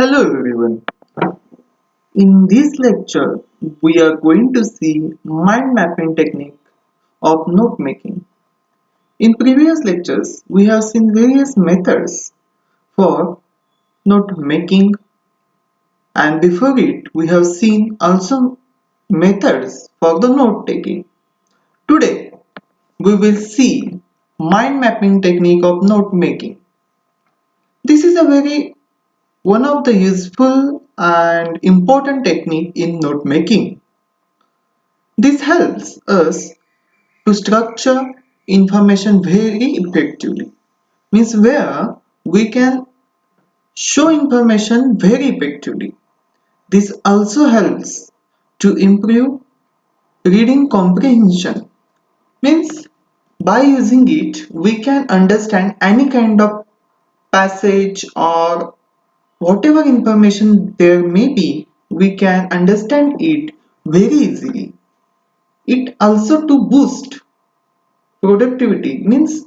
Hello everyone. In this lecture, we are going to see mind mapping technique of note making. In previous lectures, we have seen various methods for note making, and before it, we have seen also methods for the note taking. Today, we will see mind mapping technique of note making. This is a very one of the useful and important technique in note making. This helps us to structure information very effectively. Means where we can show information very effectively. This also helps to improve reading comprehension. Means by using it we can understand any kind of passage or whatever information there may be, we can understand it very easily. It also to boost productivity. Means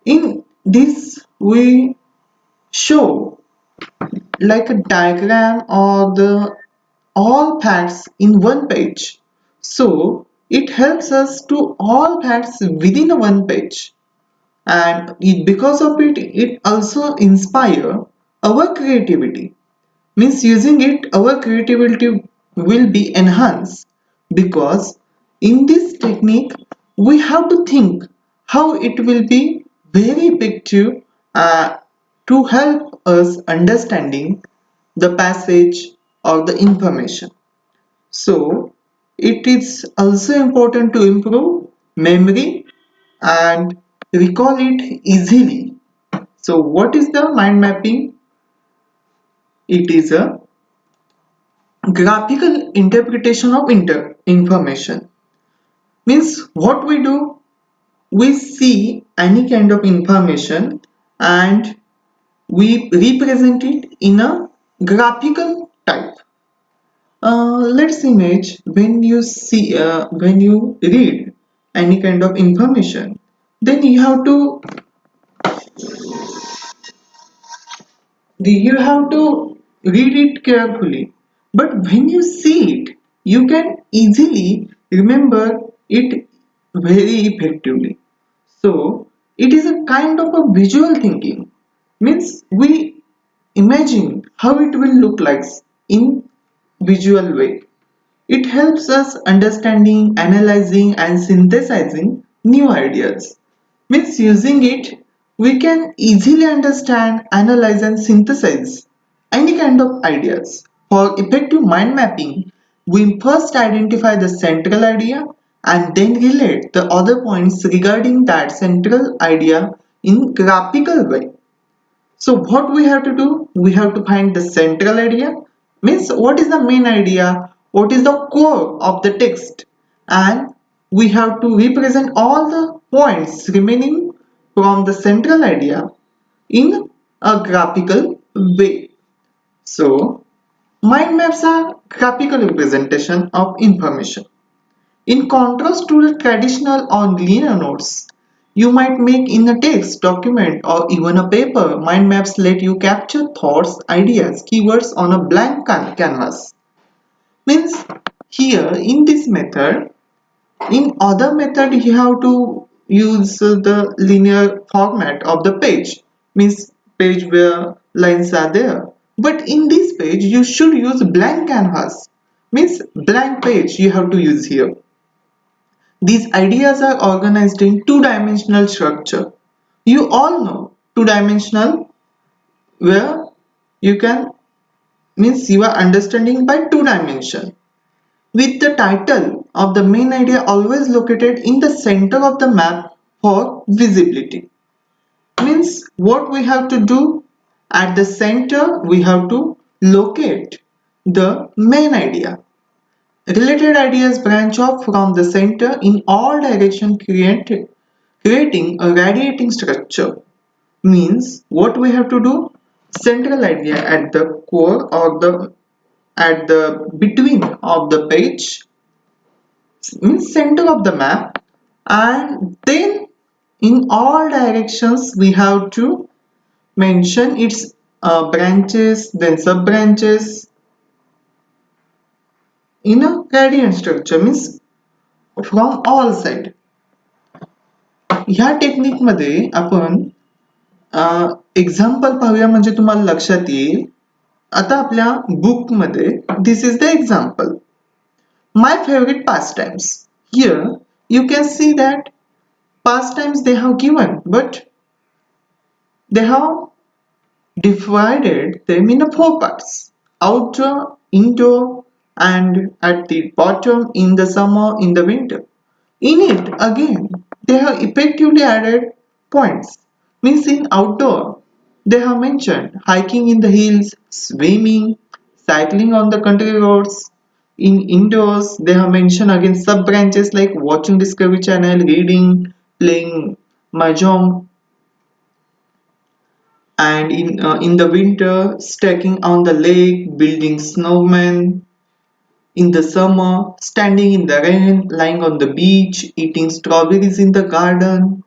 in this we show like a diagram or the all facts in one page. So it helps us to all facts within a one page, and because of it, it also inspire our creativity. Means using it, our creativity will be enhanced because in this technique we have to think how it will be very effective uh, to help us understanding the passage or the information. So it is also important to improve memory and recall it easily. So what is the mind mapping? It is a graphical interpretation of information. Means what we do, we see any kind of information and we represent it in a graphical type. Let's image when you read any kind of information, then you have to read it carefully. But when you see it, you can easily remember it very effectively. So it is a kind of a visual thinking. Means we imagine how it will look like in visual way. It helps us understanding, analyzing and synthesizing new ideas. Means using it, we can easily understand, analyze and synthesize any kind of ideas. For effective mind mapping, we first identify the central idea and then relate the other points regarding that central idea in graphical way. So what we have to do? We have to find the central idea. Means what is the main idea? What is the core of the text? And we have to represent all the points remaining from the central idea in a graphical way. So mind maps are graphical representation of information. In contrast to the traditional or linear notes you might make in a text document or even a paper, mind maps let you capture thoughts, ideas, keywords on a blank canvas. Means here in this method, in other method you have to use the linear format of the page. Means page where lines are there. But in this page you should use blank canvas. Means blank page you have to use here. These ideas are organized in two-dimensional structure. You all know two-dimensional where you can means you are understanding by two dimension. With the title of the main idea always located in the center of the map for visibility. Means what we have to do at the center we have to locate the main idea. Related ideas branch off from the center in all directions creating a radiating structure. Means what we have to do? Central idea at the core or the at the between of the page, means center of the map, and then in all directions we have to mention its branches, then sub branches in a gradient structure, means from all side. ह्या technique मध्ये आपण example पाहूया म्हणजे तुम्हाला लक्षात येईल. आता आपल्या बुक मध्ये this is the example. My favorite pastimes. Here you can see that pastimes they have given, but they have divided them in four parts: outdoor, indoor, and at the bottom in the summer, in the winter. In it again they have effectively added points. Means in outdoor they have mentioned hiking in the hills, swimming, cycling on the country roads. In indoors they have mentioned again sub branches like watching Discovery Channel, reading, playing mahjong, and in the winter staying on the lake, building snowmen. In the summer, standing in the rain, lying on the beach, eating strawberries in the garden.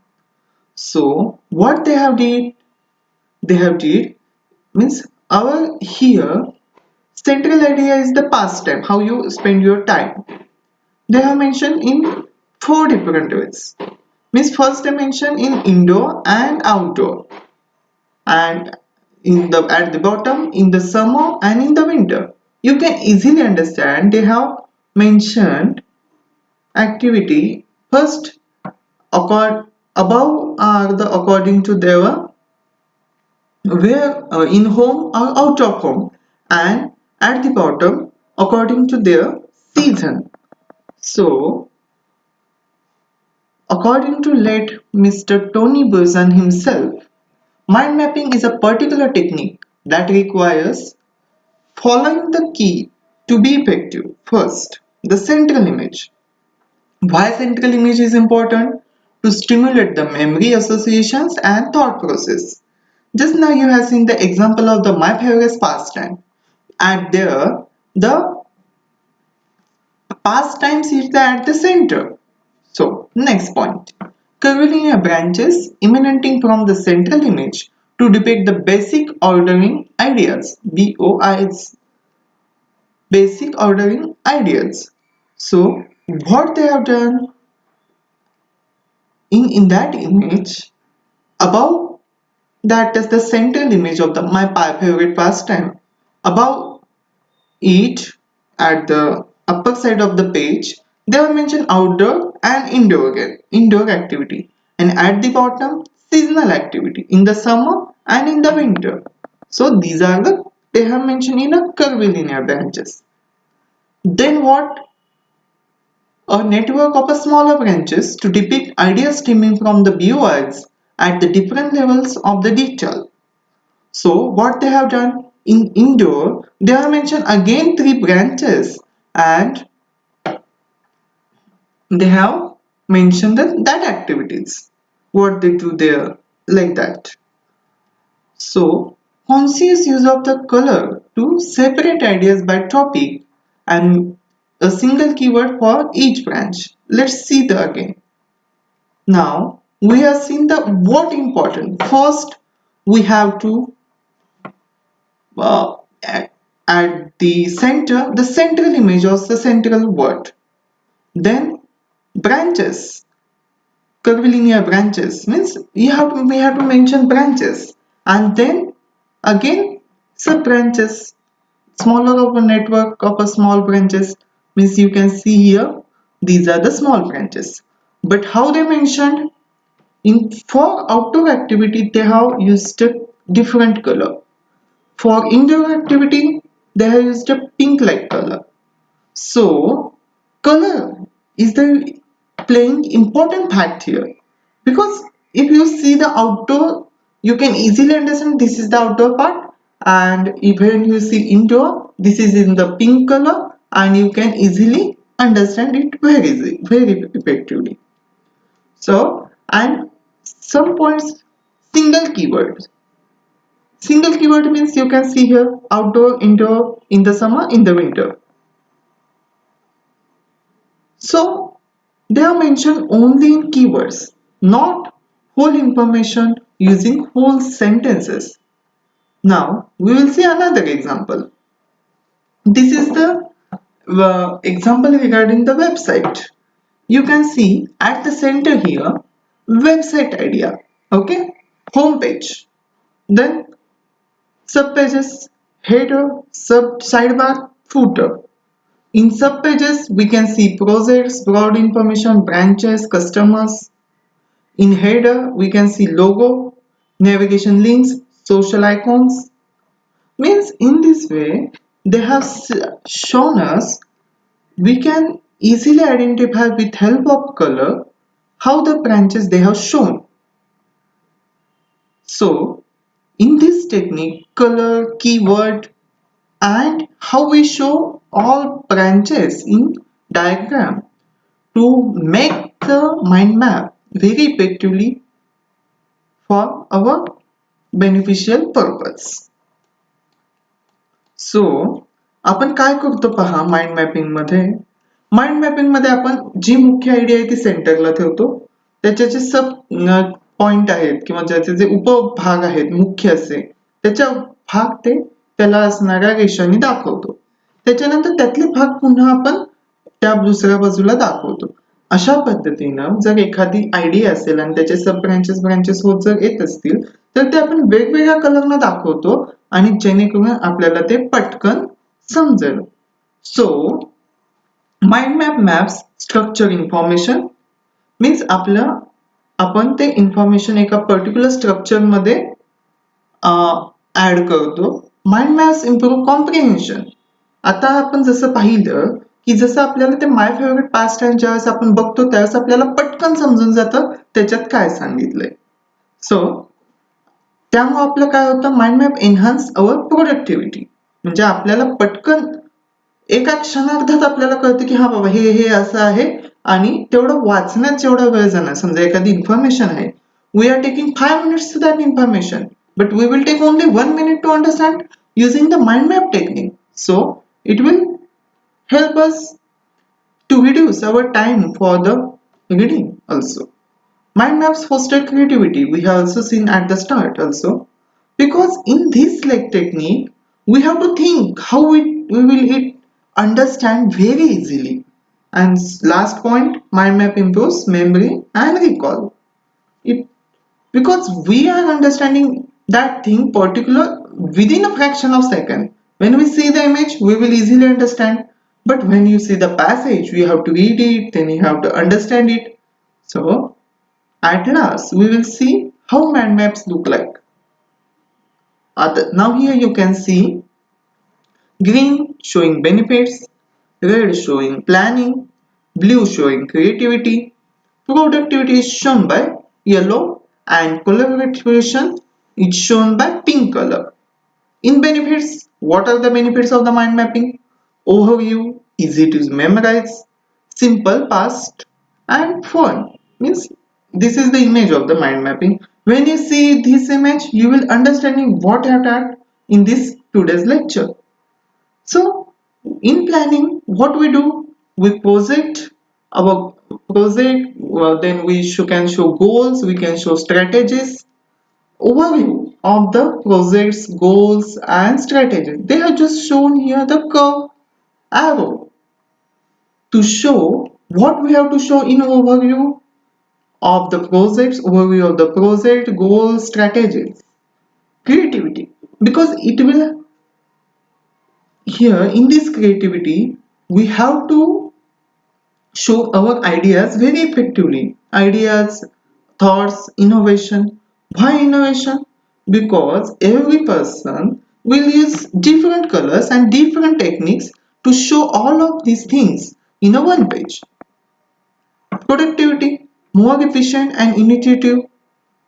So what they have did means our here central idea is the pastime, how you spend your time. They have mentioned in four different ways. Means first they mention in indoor and outdoor, and in the at the bottom in the summer and in the winter. You can easily understand they have mentioned activity first above are the according to their where in home or out of home, and at the bottom according to their season. So according to late Mr. Tony Buzan himself, mind mapping is a particular technique that requires following the key to be effective. First, the central image. Why central image is important? To stimulate the memory associations and thought process. Just now you have seen the example of the my favorite pastime. At there, the pastimes is at the center. So, next point. Curvilinear branches emanating from the central image to depict the basic ordering ideas. BOIs. Basic ordering ideas. So, what they have done in that image, above that is the central image of the my favorite pastime. Above it, at the upper side of the page, they have mentioned outdoor and indoor again, indoor activity, and at the bottom seasonal activity in the summer and in the winter. So these are the they have mentioned in a curvilinear branches. Then what? A network of a smaller branches to depict ideas stemming from the BOIs at the different levels of the detail. So what they have done in indoor, they have mentioned again three branches, and they have mentioned that activities, what they do there, like that. So conscious use of the color to separate ideas by topic and a single keyword for each branch. Let's see the again. Now we have seen the what important. First we have to uh, at the center, the central image of the central word. Then branches, curvilinear branches means we have to mention branches, and then again sub branches, smaller of a network of a small branches means you can see here these are the small branches. But how they mentioned in for outdoor activity they have used a different color. For indoor activity, they have used a pink-like color. So, color is the playing important part here, because if you see the outdoor, you can easily understand this is the outdoor part, and even you see indoor, this is in the pink color, and you can easily understand it very effectively. So, and some points, single keywords. Single keyword means you can see here outdoor, indoor, in the summer, in the winter. So they are mentioned only in keywords, not whole information using whole sentences. Now we will see another example. This is the example regarding the website. You can see at the center here website idea, okay, home page, then subpages, header, sub sidebar, footer. In subpages we can see projects, broad information, branches, customers. In header we can see logo, navigation links, social icons. Means in this way they have shown us we can easily identify with help of color how the branches they have shown. So in this technique, color, keyword and how we show all branches in diagram to make the mind map very effectively for our beneficial purpose. सो आपण काय करतो पहा mind mapping मध्ये. Mind mapping मध्ये आपण जी मुख्य idea आहे ती सेंटरला ठेवतो. त्याचे जे सब पॉइंट आहेत किंवा ज्याचे जे उपभाग आहेत मुख्य असे त्याच्या भाग ते त्याला असणाऱ्या रेषांनी दाखवतो. त्याच्यानंतर त्यातले भाग पुन्हा आपण त्या दुसऱ्या बाजूला दाखवतो. अशा पद्धतीनं जर एखादी आयडिया असेल आणि त्याचे सब ब्रांचेस होत जर येत असतील तर ते आपण वेगवेगळ्या कलरनं दाखवतो आणि जेणेकरून आपल्याला ते पटकन समजेल. So mind map maps structure information means आपण ते इन्फॉर्मेशन एका पर्टिक्युलर स्ट्रक्चर मध्ये ऍड करतो. Mind maps improve comprehension. आता आपण जसं पाहिलं की जसं आपल्याला ते माय फेवरेट पास्ट टाइम ज्यावेळेस आपण बघतो त्यावेळेस आपल्याला पटकन समजून जातं त्याच्यात काय सांगितलंय. सो त्यामुळे आपलं काय होतं माइंड मॅप एनहान्स अवर प्रोडक्टिव्हिटी. म्हणजे आपल्याला पटकन एका क्षणार्धात आपल्याला कळतं की हा बाबा हे हे असं आहे आणि तेवढं वाचण्यात जेवढा वेळ जाणार. समजा एखादी इन्फॉर्मेशन आहे we are taking 5 minutes to that information but we will take only 1 minute to understand using the mind map technique. So it will help us to reduce our time for the reading also. Mind maps foster creativity. We have also seen at the start also. Because in this like technique, we have to think how we will it understand very easily. And last point, mind map improves memory and recall. It because we are understanding that thing particular within a fraction of second. When we see the image, we will easily understand. But when you see the passage, we have to read it, then you have to understand it. So at last, we will see how mind maps look like. Now here you can see green showing benefits, red showing planning, blue showing creativity, productivity is shown by yellow and collaboration is shown by pink color. In benefits, what are the benefits of the mind mapping? Overview, easy to memorize, simple, fast and fun. Means this is the image of the mind mapping. When you see this image, you will understanding what I have done in this today's lecture. So in planning, what we do, we project our project, then can show goals, we can show strategies, overview of the project's goals and strategies. They have just shown here the curve arrow to show what we have to show in overview of the projects, overview of the project, goals, strategies, creativity. Because it will here in this creativity we have to show our ideas very effectively. Ideas, thoughts, innovation. Why innovation? Because every person will use different colors and different techniques to show all of these things in a one page. Productivity, more efficient and intuitive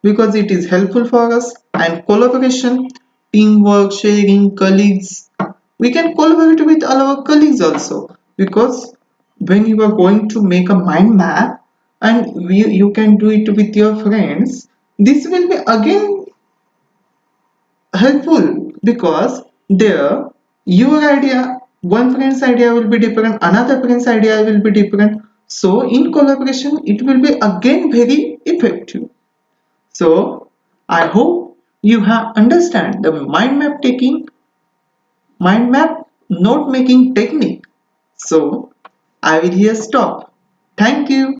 because it is helpful for us. And collaboration, teamwork, sharing, colleagues. We can collaborate with all our colleagues also because when you are going to make a mind map and you can do it with your friends, this will be again helpful because there your idea, one friend's idea will be different, another friend's idea will be different. So in collaboration, it will be again very effective. So I hope you have understand the mind map note making technique. So I will here stop. Thank you.